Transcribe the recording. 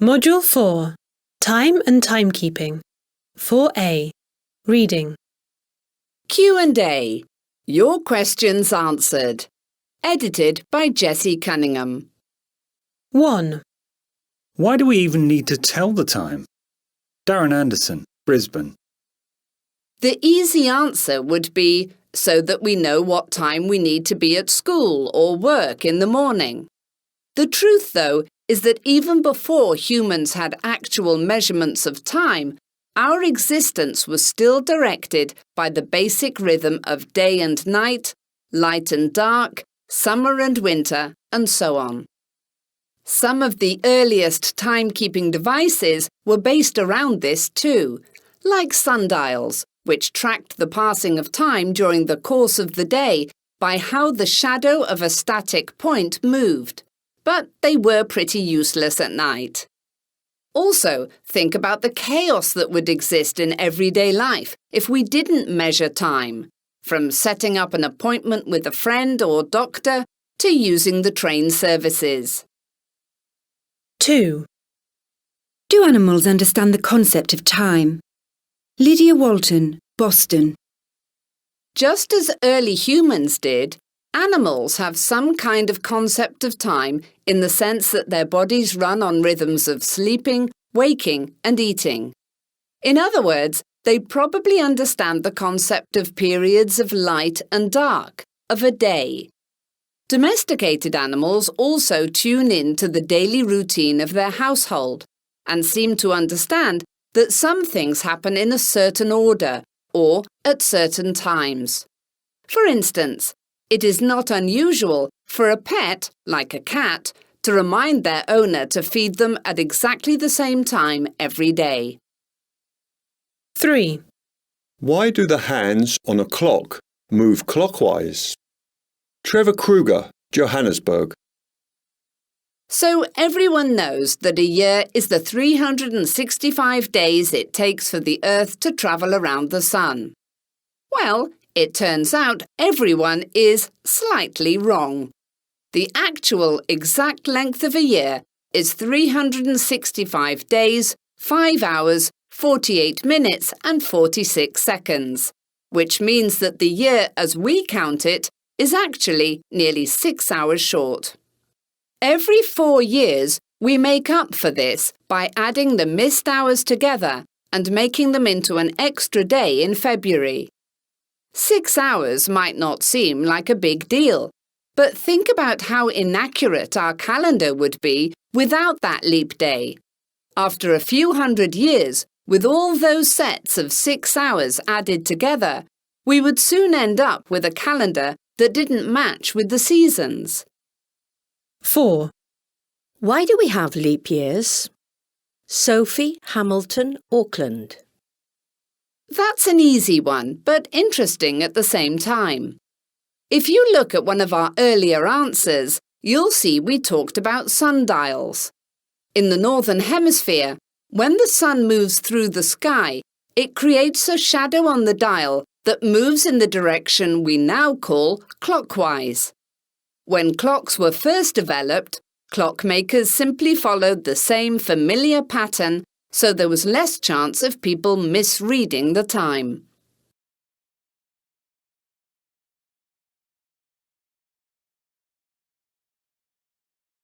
Module 4. Time and Timekeeping. 4A. Reading. Q&A. Your questions answered. Edited by Jessie Cunningham. 1. Why do we even need to tell the time? Darren Anderson, Brisbane. The easy answer would be so that we know what time we need to be at school or work in the morning. The truth, though, is that even before humans had actual measurements of time, our existence was still directed by the basic rhythm of day and night, light and dark, summer and winter, and so on. Some of the earliest timekeeping devices were based around this too, like sundials, which tracked the passing of time during the course of the day by how the shadow of a static point moved. But they were pretty useless at night. Also, think about the chaos that would exist in everyday life if we didn't measure time, from setting up an appointment with a friend or doctor to using the train services. 2. Do animals understand the concept of time? Lydia Walton, Boston. Just as early humans did, animals have some kind of concept of time in the sense that their bodies run on rhythms of sleeping, waking, and eating. In other words, they probably understand the concept of periods of light and dark, of a day. Domesticated animals also tune in to the daily routine of their household and seem to understand that some things happen in a certain order or at certain times. For instance, it is not unusual for a pet, like a cat, to remind their owner to feed them at exactly the same time every day. 3. Why do the hands on a clock move clockwise? Trevor Kruger, Johannesburg. So everyone knows that a year is the 365 days it takes for the Earth to travel around the Sun. Well, it turns out everyone is slightly wrong. The actual exact length of a year is 365 days, 5 hours, 48 minutes and 46 seconds, which means that the year as we count it is actually nearly 6 hours short. Every 4 years, we make up for this by adding the missed hours together and making them into an extra day in February. 6 hours might not seem like a big deal, but think about how inaccurate our calendar would be without that leap day. After a few hundred years, with all those sets of 6 hours added together, we would soon end up with a calendar that didn't match with the seasons. 4. Why do we have leap years? Sophie Hamilton, Auckland. That's an easy one, but interesting at the same time. If you look at one of our earlier answers, you'll see we talked about sundials. In the Northern Hemisphere, when the sun moves through the sky, it creates a shadow on the dial that moves in the direction we now call clockwise. When clocks were first developed, clockmakers simply followed the same familiar pattern, so there was less chance of people misreading the time.